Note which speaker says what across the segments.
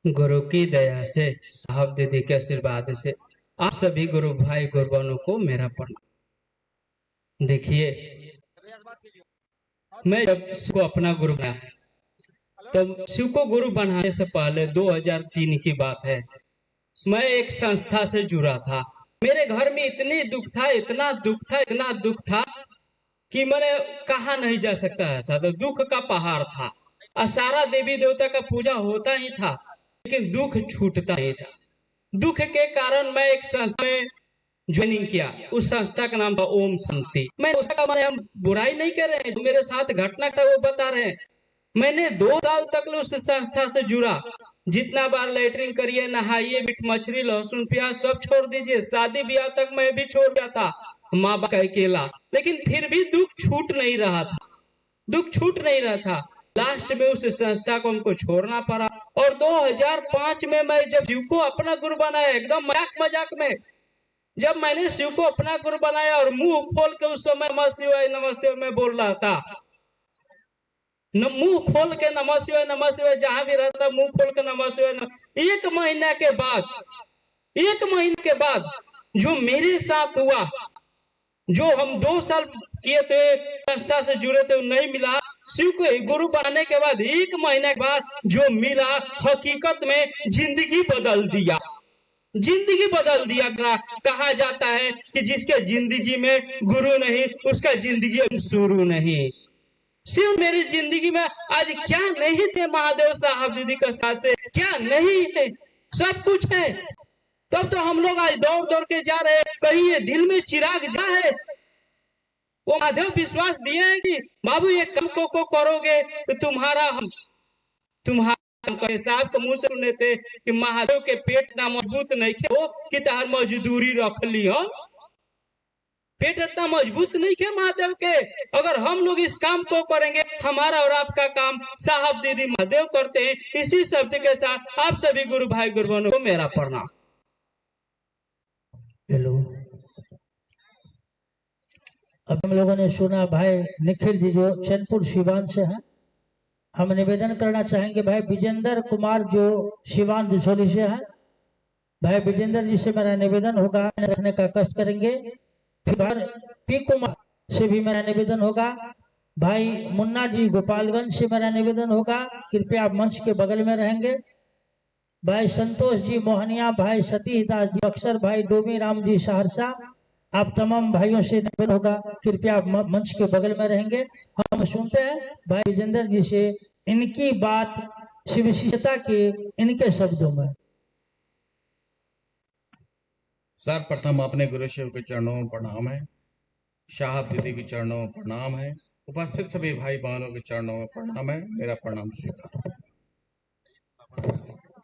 Speaker 1: गुरु की दया से, साहब दीदी के आशीर्वाद से, आप सभी गुरु भाई गुरु बहनों को मेरा प्रणाम। देखिए, मैं जब शिव को अपना गुरु बनाया, तब शिव को गुरु बनाने से पहले 2003 की बात है। मैं एक संस्था से जुड़ा था। मेरे घर में इतनी दुख था, इतना दुख था, इतना दुख था कि मैंने कहा नहीं जा सकता था। तो दुख का पहाड़ था और सारा देवी देवता का पूजा होता ही था, लेकिन दुख छूटता नहीं था। दुख के कारण मैं एक संस्था में ज्वाइनिंग किया। उस संस्था का नाम था ओम शांति। मैं उसका हम बुराई नहीं कर रहे हैं, जो मेरे साथ घटना था वो बता रहे हैं। मैंने 2 साल तक उस संस्था से जुड़ा। जितना बार लेटरिन करिए, नहाइए, मीट मछली, लहसुन प्याज सब छोड़ दीजिए। शादी ब्याह तक मैं भी छोड़ गया था, माँ बाप का अकेला। लेकिन फिर भी दुख छूट नहीं रहा था, दुख छूट नहीं रहा था। लास्ट में उस संस्था को हमको छोड़ना पड़ा। और 2005 में मैं जब शिव को अपना गुरु बनाया, एकदम मजाक मजाक में जब मैंने शिव को अपना गुरु बनाया और मुंह खोल के उस समय नमः शिवाय में बोल रहा था, मुंह खोल के नमः शिवाय, जहां भी रहता मुंह खोल के नमः शिवाय। एक महीना के बाद जो मेरे साथ हुआ, जो हम 2 साल किए थे, संस्था से जुड़े थे, नहीं मिला। शिव को गुरु बनाने के बाद 1 महीने के बाद जो मिला, हकीकत में जिंदगी बदल दिया, जिंदगी बदल दिया। कहा जाता है कि जिसके जिंदगी में गुरु नहीं, उसका जिंदगी शुरू नहीं। शिव मेरी जिंदगी में आज क्या नहीं थे, महादेव साहब दीदी के साथ से क्या नहीं है, सब कुछ है। तब तो हम लोग आज दौड़ दौड़ के जा रहे हैं, कहीं ये दिल में चिराग जा है। वो महादेव विश्वास दिए हैं कि बाबू ये काम को करोगे तो तुम्हारा साहब के मुंह से सुने थे कि महादेव के पेट इतना मजबूत नहीं हो कि तार मजदूरी रख ली हो। पेट इतना मजबूत नहीं है महादेव के। अगर हम लोग इस काम को करेंगे, हमारा और आपका काम साहब दीदी महादेव करते हैं। इसी शब्द के साथ आप सभी गुरु भाई गुरु बहनों को मेरा प्रणाम।
Speaker 2: हेलो, अब हम लोगों ने सुना भाई निखिल जी जो चैनपुर सिवान से हैं। हम निवेदन करना चाहेंगे भाई विजेंद्र कुमार जो सिवान जसोली से है, भाई विजेंद्र जी से मेरा निवेदन होगा, रखने का कष्ट करेंगे। फिर पी कुमार से भी मेरा निवेदन होगा। भाई मुन्ना जी गोपालगंज से मेरा निवेदन होगा, कृपया आप मंच के बगल में रहेंगे। भाई संतोष जी मोहनिया, भाई सतीश दास जी अक्सर, भाई डोमी राम जी सहरसा, आप तमाम भाइयों से निवेदन होगा, कृपया आप मंच के बगल में रहेंगे। हम सुनते हैं भाई विजेंद्र जी से इनकी बात शिव विशिष्टता के इनके शब्दों में।
Speaker 3: सर्वप्रथम अपने गुरु शिव के चरणों में प्रणाम है, साहब दीदी के चरणों में प्रणाम है, उपस्थित सभी भाई बहनों के चरणों में प्रणाम है। मेरा प्रणाम स्वीकार।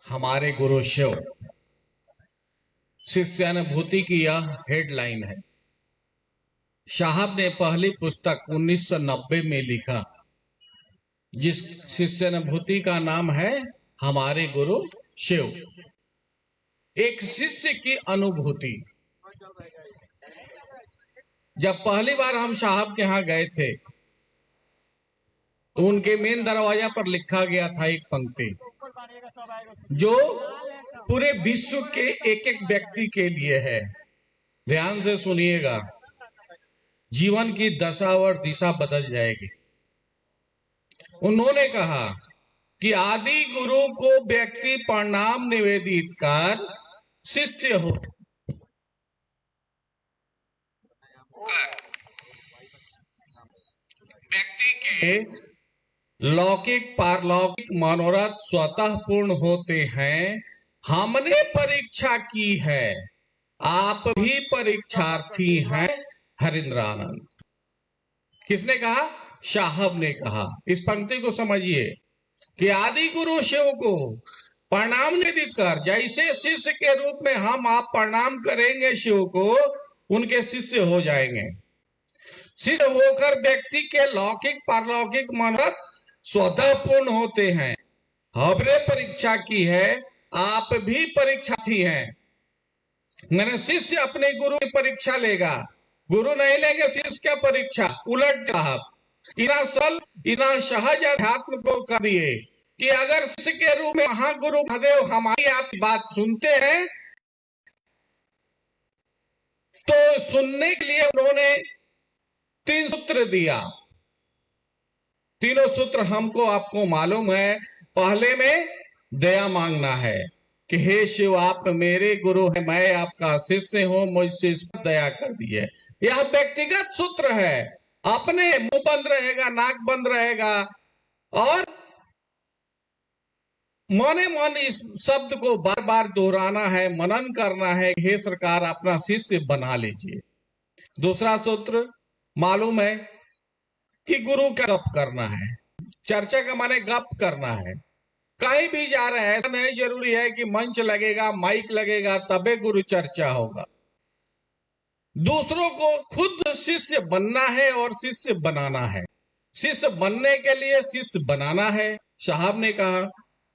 Speaker 3: हमारे गुरु शिव शिष्यानुभूति की यह हेडलाइन है। साहब ने पहली पुस्तक 1990 में लिखा, जिस शिष्यानुभूति का नाम है हमारे गुरु शिव। एक शिष्य की अनुभूति। जब पहली बार हम साहब के यहां गए थे तो उनके मेन दरवाजा पर लिखा गया था एक पंक्ति, जो पूरे विश्व के एक एक व्यक्ति के लिए है। ध्यान से सुनिएगा, जीवन की दशा और दिशा बदल जाएगी। उन्होंने कहा कि आदि गुरु को व्यक्ति प्रणाम निवेदित कर शिष्य हो, व्यक्ति के लौकिक पारलौकिक मनोरथ स्वतः पूर्ण होते हैं। हमने परीक्षा की है, आप भी परीक्षार्थी हैं। हरिंद्रानंद। किसने कहा? साहब ने कहा। इस पंक्ति को समझिए कि आदि गुरु शिव को प्रणाम निवेदित कर, जैसे शिष्य के रूप में हम आप प्रणाम करेंगे शिव को, उनके शिष्य हो जाएंगे। शिष्य होकर व्यक्ति के लौकिक पारलौकिक मनोरथ स्वतः पूर्ण होते हैं। हमने परीक्षा की है, आप भी परीक्षार्थी हैं। मैंने शिष्य अपने गुरु की परीक्षा लेगा, गुरु नहीं लेंगे शिष्य क्या परीक्षा। उलट साहब इतना सहज अध्यात्म को कर दिए कि अगर शिष्य के रूप में महागुरु महादेव हमारी आपकी बात सुनते हैं तो सुनने के लिए उन्होंने 3 सूत्र दिया। तीनों सूत्र हमको आपको मालूम है। पहले में दया मांगना है कि हे शिव, आप मेरे गुरु हैं, मैं आपका शिष्य हूं, मुझसे इस पर दया कर दिए। यह व्यक्तिगत सूत्र है। अपने मुंह बंद रहेगा, नाक बंद रहेगा और मने मन इस शब्द को बार बार दोहराना है, मनन करना है। हे सरकार, अपना शिष्य बना लीजिए। दूसरा सूत्र मालूम है कि गुरु का गप करना है। चर्चा का माने गप करना है। कहीं भी जा रहे हैं, ऐसा नहीं जरूरी है कि मंच लगेगा, माइक लगेगा तबे गुरु चर्चा होगा। दूसरों को खुद शिष्य बनना है और शिष्य बनाना है। शिष्य बनने के लिए शिष्य बनाना है। साहब ने कहा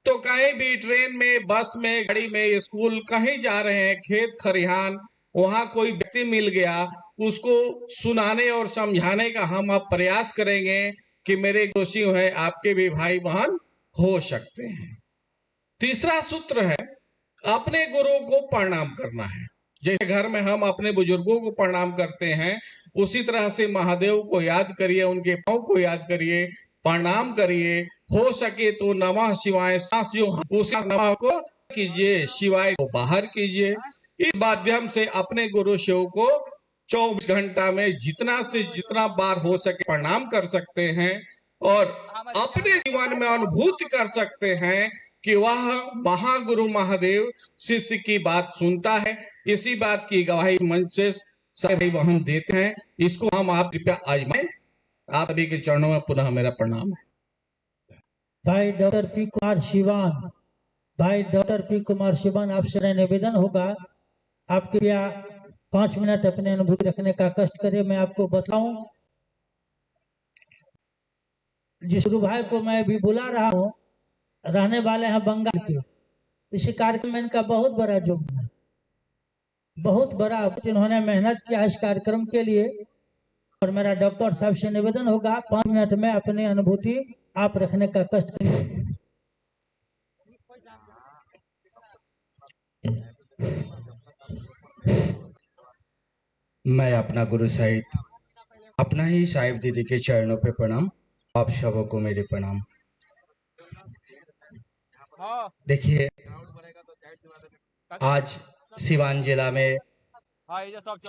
Speaker 3: तो कहीं भी ट्रेन में, बस में, गाड़ी में, स्कूल कहीं जा रहे हैं, खेत खरिहान, वहां कोई व्यक्ति मिल गया, उसको सुनाने और समझाने का हम अब प्रयास करेंगे कि मेरे दोषी हैं, आपके भी भाई बहन हो सकते हैं। तीसरा सूत्र है अपने गुरु को प्रणाम करना है। जैसे घर में हम अपने बुजुर्गों को प्रणाम करते हैं, उसी तरह से महादेव को याद करिए, उनके पांव को याद करिए, प्रणाम करिए। हो सके तो नमः शिवाय, सांस जो उस नमः को कीजिए, शिवाय को बाहर कीजिए। इस माध्यम से अपने गुरु शिव को 24 घंटा में जितना से जितना बार हो सके प्रणाम कर सकते हैं और अपने जीवन में अनुभूति कर सकते हैं कि वह महागुरु महादेव शिष्य की बात सुनता है। इसी बात की गवाही मंच से सभी हम देते हैं। इसको हम आप कृपया आजमाएं। आप सभी के चरणों में पुनः मेरा प्रणाम है।
Speaker 2: भाई डॉक्टर पी कुमार शिवान, भाई डॉक्टर पी कुमार शिवान, आपसे निवेदन होगा आप कृपया 5 मिनट अपने अनुभूति रखने का कष्ट करिए। मैं आपको बताऊं, जिस गुरु भाई को मैं भी बुला रहा हूं, रहने वाले हैं बंगाल के। इस कार्यक्रम में इनका बहुत बड़ा योगदान है, बहुत बड़ा। इन्होंने मेहनत किया इस कार्यक्रम के लिए और मेरा डॉक्टर साहब से निवेदन होगा 5 मिनट में अपनी अनुभूति आप रखने का कष्ट करिए।
Speaker 4: मैं अपना गुरु साहिब, अपना ही साहिब दीदी के चरणों पे प्रणाम। आप सबों को मेरे प्रणाम। देखिए, आज सिवान जिला में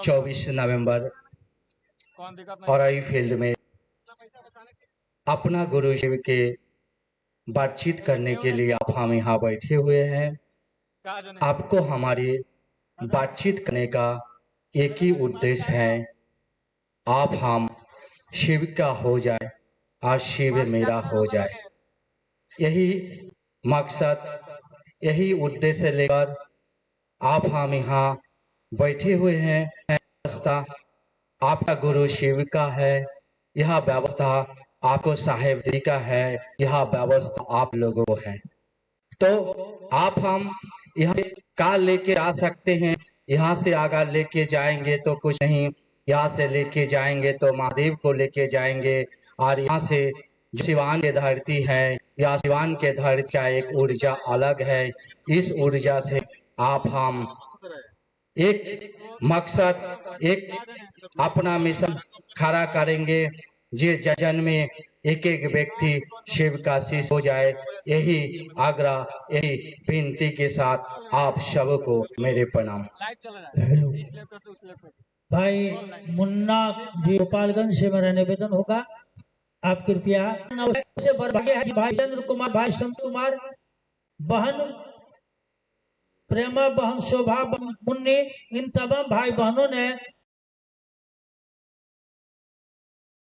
Speaker 4: 24 नवंबर औराई फील्ड में अपना गुरु शिव के बातचीत करने के लिए आप हम यहाँ बैठे हुए हैं। आपको हमारी बातचीत करने का एक ही उद्देश्य है, आप हम शिव का हो जाए और शिव मेरा हो जाए। यही मकसद, यही उद्देश्य लेकर आप हम यहाँ बैठे हुए हैं। व्यवस्था आपका गुरु शिव का है, यह व्यवस्था आपको साहेब जी का है, यह व्यवस्था आप लोगों को है। तो आप हम यहाँ से का लेके आ सकते हैं, यहाँ से आगे लेके जाएंगे तो कुछ नहीं, यहाँ से लेके जाएंगे तो महादेव को लेके जाएंगे। और यहाँ से जो सिवान की धरती है, या सिवान के धरती का एक ऊर्जा अलग है। इस ऊर्जा से आप हम एक मकसद, एक अपना मिशन खड़ा करेंगे। जे जन में एक एक व्यक्ति शिव का शिष्य हो जाए, यही आग्रह, यही विनती के साथ आप सबको मेरे प्रणाम।
Speaker 2: हेलो भाई मुन्ना जी गोपालगंज से मेरा निवेदन होगा, आप कृपया से भाई चंद्र कुमार, भाई संत कुमार, बहन प्रेमा, बहन शोभा, मुन्नी, इन तमाम भाई बहनों ने